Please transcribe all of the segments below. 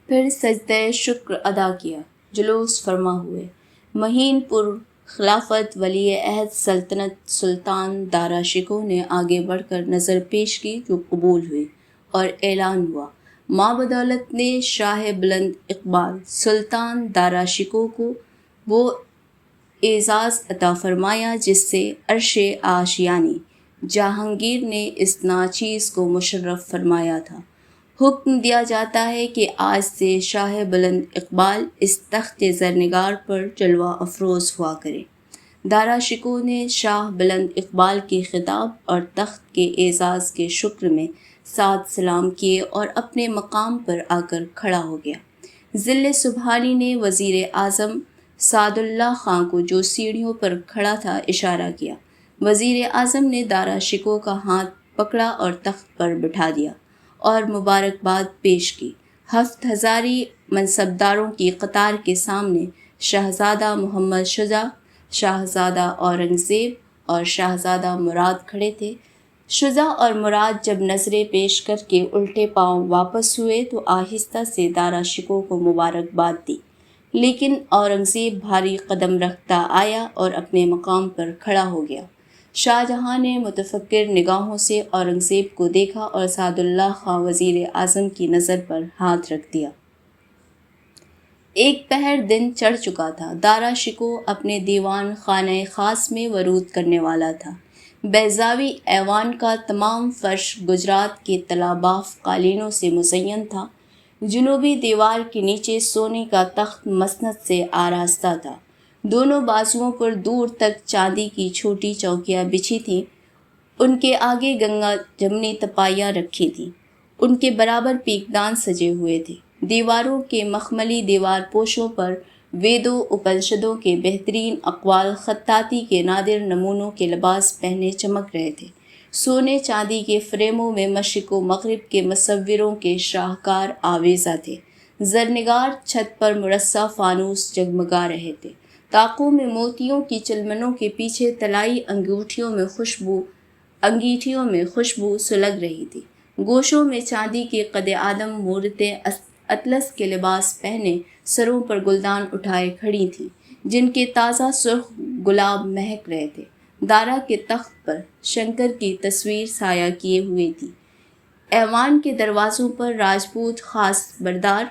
پھر سجدہ شکر ادا کیا، جلوس فرما ہوئے۔ مہین پر خلافت ولی عہد سلطنت سلطان دارا شکوہ نے آگے بڑھ کر نظر پیش کی جو قبول ہوئی، اور اعلان ہوا، مابدولت نے شاہ بلند اقبال سلطان دارا شکوہ کو وہ اعزاز عطا فرمایا جس سے عرش آشیانی جہانگیر نے اس ناچیز کو مشرف فرمایا تھا۔ حکم دیا جاتا ہے کہ آج سے شاہ بلند اقبال اس تخت زرنگار پر جلوہ افروز ہوا کرے۔ دارا شکوہ نے شاہ بلند اقبال کے خطاب اور تخت کے اعزاز کے شکر میں 7 سلام کیے اور اپنے مقام پر آ کر کھڑا ہو گیا۔ ضلع سبحانی نے وزیر اعظم سعد اللہ خان کو جو سیڑھیوں پر کھڑا تھا اشارہ کیا۔ وزیر اعظم نے دارا شکوہ کا ہاتھ پکڑا اور تخت پر بٹھا دیا اور مبارکباد پیش کی۔ 7000 منصبداروں کی قطار کے سامنے شہزادہ محمد شجاع، شہزادہ اورنگزیب اور شہزادہ مراد کھڑے تھے۔ شجاع اور مراد جب نظریں پیش کر کے الٹے پاؤں واپس ہوئے تو آہستہ سے دارا شکوہ کو مبارکباد دی، لیکن اورنگزیب بھاری قدم رکھتا آیا اور اپنے مقام پر کھڑا ہو گیا۔ شاہ جہاں نے متفکر نگاہوں سے اورنگزیب کو دیکھا اور سعد اللہ خان وزیر اعظم کی نظر پر ہاتھ رکھ دیا۔ ایک پہر دن چڑھ چکا تھا۔ دارا شکوہ اپنے دیوان خانہ خاص میں ورود کرنے والا تھا۔ بیضاوی ایوان کا تمام فرش گجرات کے طلا باف قالینوں سے مزین تھا۔ جنوبی دیوار کے نیچے سونے کا تخت مسند سے آراستہ تھا۔ دونوں بازوؤں پر دور تک چاندی کی چھوٹی چوکیاں بچھی تھیں۔ ان کے آگے گنگا جمنی تپائیاں رکھی تھیں۔ ان کے برابر پیکدان سجے ہوئے تھے۔ دیواروں کے مخملی دیوار پوشوں پر ویدوں اپنشدوں کے بہترین اقوال خطاطی کے نادر نمونوں کے لباس پہنے چمک رہے تھے۔ سونے چاندی کے فریموں میں مشرق و مغرب کے مصوروں کے شاہکار آویزہ تھے۔ زرنگار چھت پر مرصع فانوس جگمگا رہے تھے۔ طاقوں میں موتیوں کی چلمنوں کے پیچھے طلائی انگیٹھیوں میں خوشبو سلگ رہی تھی۔ گوشوں میں چاندی کے قد آدم مورتیں اطلس کے لباس پہنے سروں پر گلدان اٹھائے کھڑی تھیں جن کے تازہ سرخ گلاب مہک رہے تھے۔ دارا کے تخت پر شنکر کی تصویر سایہ کیے ہوئی تھی۔ ایوان کے دروازوں پر راجپوت خاص بردار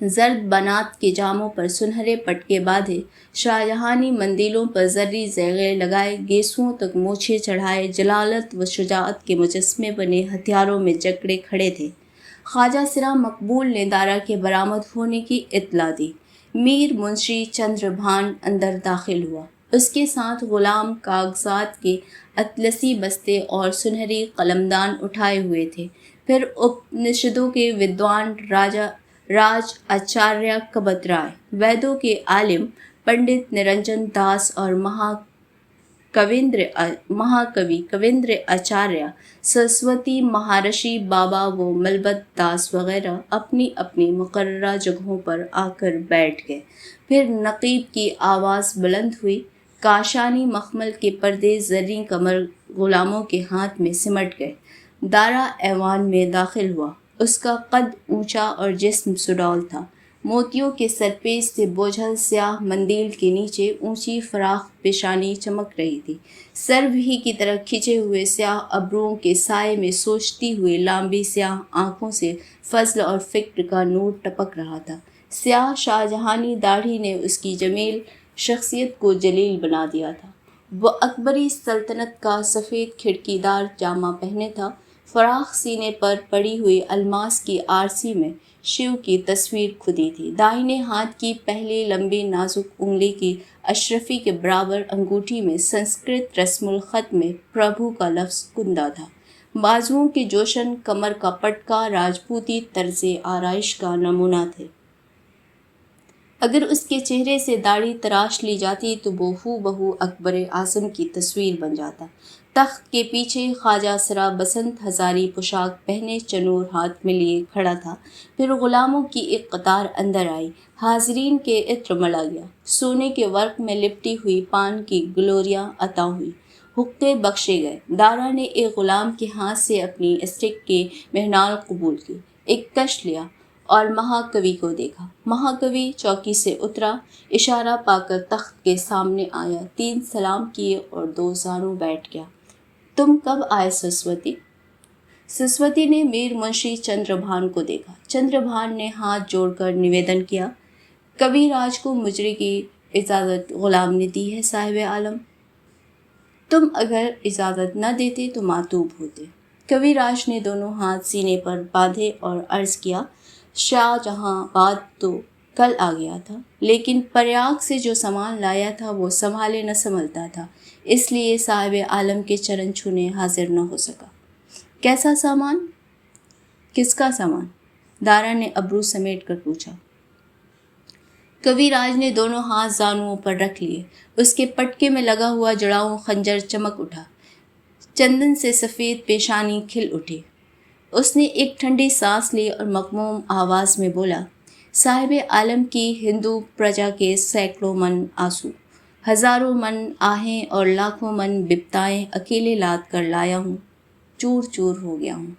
زرد بنات کے جاموں پر سنہرے پٹکے باندھے، شاہجہانی مندیلوں پر زرعی زیغیں لگائے، گیسوؤں تک مونچھیں چڑھائے جلالت و شجاعت کے مجسمے بنے ہتھیاروں میں جکڑے کھڑے تھے۔ خواجہ سرا مقبول نے دارا کے برآمد ہونے کی اطلاع دی۔ میر منشی چندر بھان اندر داخل ہوا۔ اس کے ساتھ غلام کاغذات کے اطلسی بستے اور سنہری قلمدان اٹھائے ہوئے تھے۔ پھر اپنشدوں کے ودوان راج آچاریہ کبت رائے، ویدوں کے عالم پنڈت نرنجن داس اور مہاکوی کویندر آچاریہ، سرسوتی مہارشی بابا و ملبت داس وغیرہ اپنی اپنی مقررہ جگہوں پر آ کر بیٹھ گئے۔ پھر نقیب کی آواز بلند ہوئی، کاشانی مخمل کے پردے زریں کمر غلاموں کے ہاتھ میں سمٹ گئے۔ دارا ایوان میں داخل ہوا۔ اس کا قد اونچا اور جسم سڈول تھا۔ موتیوں کے سرپیش سے بوجھل سیاہ مندیل کے نیچے اونچی فراخ پیشانی چمک رہی تھی۔ سرو ہی کی طرح کھچے ہوئے سیاہ ابروؤں کے سائے میں سوچتی ہوئی لامبی سیاہ آنکھوں سے فضل اور فکر کا نور ٹپک رہا تھا۔ سیاہ شاہجہانی داڑھی نے اس کی جمیل شخصیت کو جلیل بنا دیا تھا۔ وہ اکبری سلطنت کا سفید کھڑکی دار جامہ پہنے تھا۔ فراخ سینے پر پڑی ہوئی الماس کی آرسی میں شیو کی تصویر کھدی تھی۔ داہنے ہاتھ کی پہلی لمبی نازک انگلی کی اشرفی کے برابر انگوٹھی میں سنسکرت رسم الخط میں پربھو کا لفظ کندہ تھا۔ بازوؤں کے جوشن، کمر کا پٹکا راجپوتی طرز آرائش کا نمونہ تھے۔ اگر اس کے چہرے سے داڑھی تراش لی جاتی تو وہ ہو بہو اکبر اعظم کی تصویر بن جاتا۔ تخت کے پیچھے خواجہ سرا بسنت ہزاری پوشاک پہنے چنور ہاتھ میں لیے کھڑا تھا۔ پھر غلاموں کی ایک قطار اندر آئی۔ حاضرین کے عطر ملا گیا۔ سونے کے ورق میں لپٹی ہوئی پان کی گلوریاں عطا ہوئیں۔ حقے بخشے گئے۔ دارا نے ایک غلام کے ہاتھ سے اپنی اسٹک کی مہنال قبول کی، ایک کش لیا اور مہاکوی کو دیکھا۔ مہاکوی چوکی سے اترا، اشارہ پا کر تخت کے سامنے آیا، 3 سلام کیے اور 2 زانوں بیٹھ گیا۔ تم کب آئے سرسوتی؟ سرسوتی نے میر منشی چندربھان کو دیکھا۔ چندربھان نے ہاتھ جوڑ کر نویدن کیا، کبھی راج کو مجرے کی اجازت غلام نے دی ہے صاحب عالم۔ تم اگر اجازت نہ دیتے تو معتوب ہوتے۔ کبھی راج نے دونوں ہاتھ سینے پر باندھے اور عرض کیا، شاہ جہاں باد تو کل آ گیا تھا، لیکن پریاگ سے جو سامان لایا تھا وہ سنبھالے نہ سنبھلتا تھا، اس لیے صاحب عالم کے چرن چھونے حاضر نہ ہو سکا۔ کیسا سامان؟ کس کا سامان؟ دارا نے ابرو سمیٹ کر پوچھا۔ کبھی راج نے دونوں ہاتھ زانوؤں پر رکھ لیے، اس کے پٹکے میں لگا ہوا جڑاؤں خنجر چمک اٹھا، چندن سے سفید پیشانی کھل اٹھی۔ اس نے ایک ٹھنڈی سانس لی اور مغموم آواز میں بولا، صاحب عالم کی ہندو پرجا کے سینکڑوں من آنسو، ہزاروں من آہیں اور لاکھوں من بپتائیں اکیلے لاد کر لایا ہوں، چور چور ہو گیا ہوں۔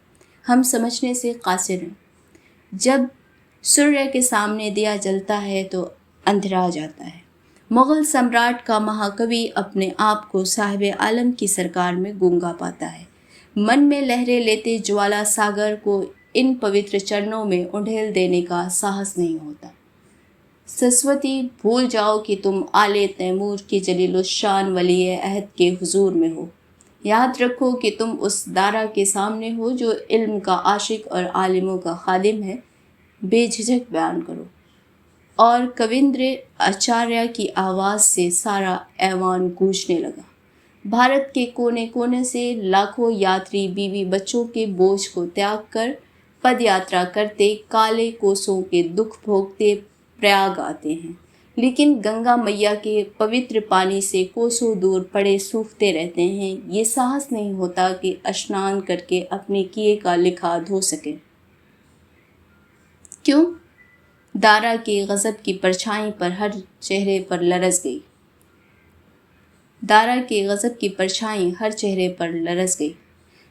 ہم سمجھنے سے قاصر ہیں۔ جب سوریہ کے سامنے دیا جلتا ہے تو اندھیرا جاتا ہے۔ مغل سمراٹ کا مہاکوی اپنے آپ کو صاحب عالم کی سرکار میں گونگا پاتا ہے۔ من میں لہریں لیتے جوالا ساگر کو ان پوتر چرنوں میں انڈھیل دینے کا ساہس نہیں ہوتا۔ سرسوتی، بھول جاؤ کہ تم آل تیمور کے جلیل الشان ولی عہد کے حضور میں ہو۔ یاد رکھو کہ تم اس دارا کے سامنے ہو جو علم کا عاشق اور عالموں کا خادم ہے۔ بے جھجک بیان کرو۔ اور کویندر آچاریہ کی آواز سے سارا ایوان گونجنے لگا۔ بھارت کے کونے کونے سے لاکھوں یاتری بیوی بچوں کے بوجھ کو تیاگ کر پد یاترا کرتے، کالے کوسوں کے دکھ بھوگتے پریاگ آتے ہیں، لیکن گنگا میاں کے پوتر پانی سے کوسوں دور پڑے سوکھتے رہتے ہیں۔ یہ ساہس نہیں ہوتا کہ اشنان کر کے اپنے کیے کا لکھا دھو سکیں۔ کیوں؟ دارا کے غضب کی پرچھائی پر ہر چہرے پر لرز گئی۔ دارا کے غضب کی پرچھائی ہر چہرے پر لرز گئی۔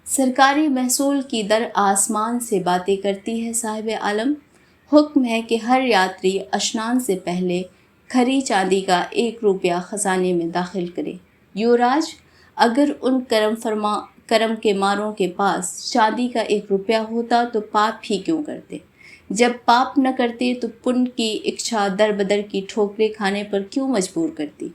سرکاری محصول کی در آسمان سے باتیں کرتی ہے صاحب عالم۔ حکم ہے کہ ہر یاتری اشنان سے پہلے کھری چاندی کا 1 روپیہ خزانے میں داخل کرے۔ یوراج، اگر ان کرم کے ماروں کے پاس چاندی کا 1 روپیہ ہوتا تو پاپ ہی کیوں کرتے؟ جب پاپ نہ کرتے تو پن کی اچھا در بدر کی ٹھوکریں کھانے پر کیوں مجبور کرتی؟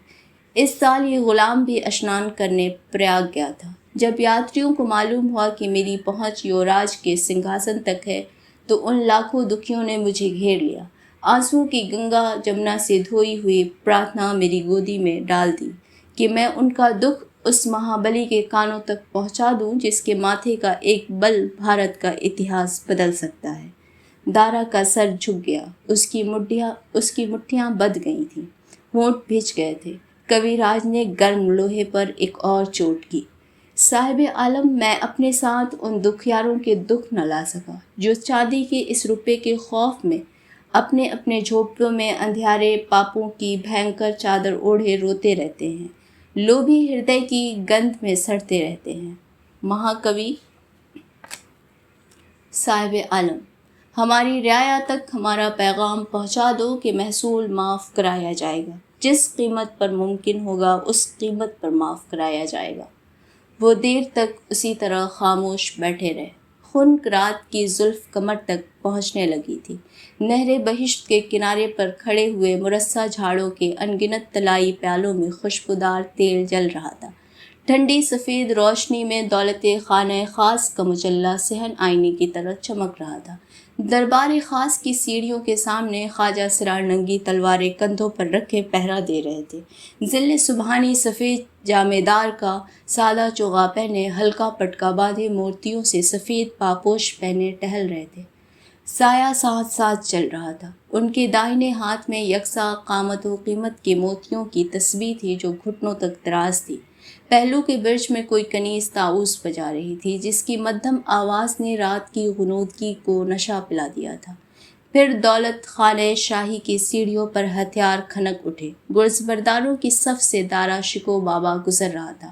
اس سال یہ غلام بھی اشنان کرنے پریاگ گیا تھا۔ جب یاتریوں کو معلوم ہوا کہ میری پہنچ یوراج کے سنگھاسن تک ہے تو ان لاکھوں دکھیوں نے مجھے گھیر لیا۔ آنسوؤں کی گنگا جمنا سے دھوئی ہوئی پرارتھنا میری گودی میں ڈال دی کہ میں ان کا دکھ اس مہابلی کے کانوں تک پہنچا دوں جس کے ماتھے کا ایک بل بھارت کا اتہاس بدل سکتا ہے۔ دارا کا سر جھک گیا، اس کی مٹھیاں بندھ گئی تھیں، ہونٹ بھیج گئے تھے۔ کبھی راج نے گرم لوہے پر ایک اور چوٹ کی، صاحب عالم، میں اپنے ساتھ ان دکھیاروں کے دکھ نہ لا سکا جو چاندی کے اس روپے کے خوف میں اپنے اپنے جھوپڑیوں میں اندھیارے پاپوں کی بھینکر چادر اوڑھے روتے رہتے ہیں، لوبھی ہردے کی گندھ میں سڑتے رہتے ہیں۔ مہاکوی، صاحب عالم، ہماری رعایا تک ہمارا پیغام پہنچا دو کہ محصول معاف کرایا جائے گا، جس قیمت پر ممکن ہوگا اس قیمت پر معاف کرایا جائے گا۔ وہ دیر تک اسی طرح خاموش بیٹھے رہے۔ خنک رات کی زلف کمر تک پہنچنے لگی تھی۔ نہر بہشت کے کنارے پر کھڑے ہوئے مرصع جھاڑوں کے انگنت طلائی پیالوں میں خوشبودار تیل جل رہا تھا۔ ٹھنڈی سفید روشنی میں دولت خانہ خاص کا مجلہ صحن آئینے کی طرح چمک رہا تھا۔ دربار خاص کی سیڑھیوں کے سامنے خواجہ سرار ننگی تلواریں کندھوں پر رکھے پہرا دے رہے تھے۔ ذل سبحانی سفید جامے دار کا سادہ چوغا پہنے، ہلکا پٹکا باندھے، مورتیوں سے سفید پاپوش پہنے ٹہل رہے تھے۔ سایہ ساتھ ساتھ چل رہا تھا۔ ان کے دائیں ہاتھ میں یکساں قامت و قیمت کے موتیوں کی تسبیح تھی جو گھٹنوں تک دراز تھی۔ پہلو کے برج میں کوئی کنیز طاؤس بجا رہی تھی جس کی مدھم آواز نے رات کی غنودگی کو نشہ پلا دیا تھا۔ پھر دولت خانہ شاہی کی سیڑھیوں پر ہتھیار کھنک اٹھے۔ گرز برداروں کی صف سے دارا شکو بابا گزر رہا تھا۔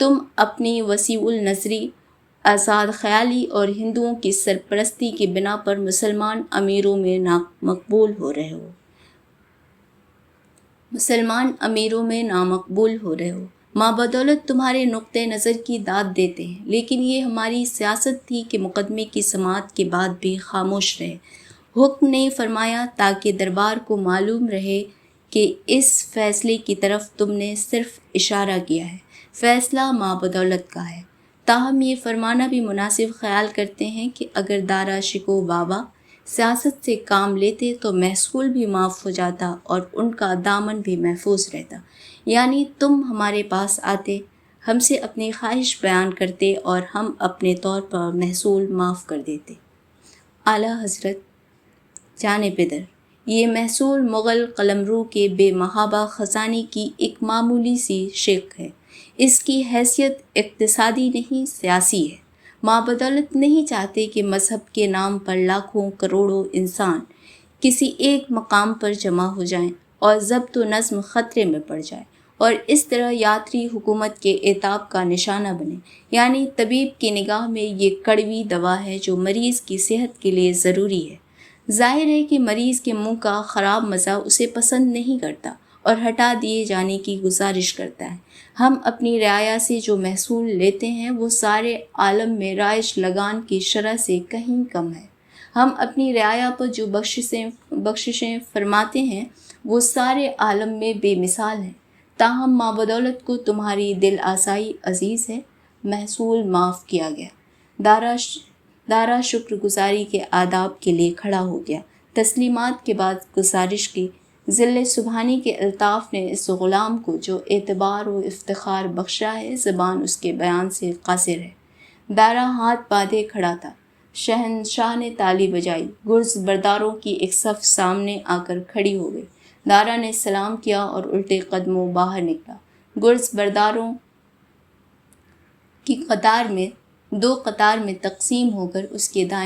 تم اپنی وسیع النظری، آزاد خیالی اور ہندوؤں کی سرپرستی کی بنا پر مسلمان امیروں میں نامقبول ہو رہے ہو۔ ماں بدولت تمہارے نقطۂ نظر کی داد دیتے ہیں، لیکن یہ ہماری سیاست تھی کہ مقدمے کی سماعت کے بعد بھی خاموش رہے۔ حکم نہیں فرمایا تاکہ دربار کو معلوم رہے کہ اس فیصلے کی طرف تم نے صرف اشارہ کیا ہے، فیصلہ ماں بدولت کا ہے۔ تاہم یہ فرمانا بھی مناسب خیال کرتے ہیں کہ اگر دارا شکوہ بابا سیاست سے کام لیتے تو محصول بھی معاف ہو جاتا اور ان کا دامن بھی محفوظ رہتا، یعنی تم ہمارے پاس آتے، ہم سے اپنی خواہش بیان کرتے اور ہم اپنے طور پر محصول معاف کر دیتے۔ اعلیٰ حضرت جانب در، یہ محصول مغل قلمرو کے بے محابہ خزانے کی ایک معمولی سی شق ہے۔ اس کی حیثیت اقتصادی نہیں، سیاسی ہے۔ ماں بدولت نہیں چاہتے کہ مذہب کے نام پر لاکھوں کروڑوں انسان کسی ایک مقام پر جمع ہو جائیں اور ضبط و نظم خطرے میں پڑ جائے اور اس طرح یاتری حکومت کے عتاب کا نشانہ بنے، یعنی طبیب کی نگاہ میں یہ کڑوی دوا ہے جو مریض کی صحت کے لیے ضروری ہے۔ ظاہر ہے کہ مریض کے منہ کا خراب مزہ اسے پسند نہیں کرتا اور ہٹا دیے جانے کی گزارش کرتا ہے۔ ہم اپنی رعایا سے جو محصول لیتے ہیں وہ سارے عالم میں رائج لگان کی شرح سے کہیں کم ہے۔ ہم اپنی رعایا پر جو بخششیں فرماتے ہیں وہ سارے عالم میں بے مثال ہیں۔ تاہم ماں بدولت کو تمہاری دل آسائی عزیز ہے، محصول معاف کیا گیا۔ دارا شکر گزاری کے آداب کے لیے کھڑا ہو گیا، تسلیمات کے بعد گزارش کی۔ ذل سبحانی کے الطاف نے اس غلام کو جو اعتبار و افتخار بخشا ہے، زبان اس کے بیان سے قاصر ہے۔ دارا ہاتھ باندھے کھڑا تھا۔ شہنشاہ نے تالی بجائی، گرز برداروں کی ایک صف سامنے آ کر کھڑی ہو گئی۔ دارا نے سلام کیا اور الٹے قدموں باہر نکلا۔ گرز برداروں کی دو قطار میں تقسیم ہو کر اس کے دائیں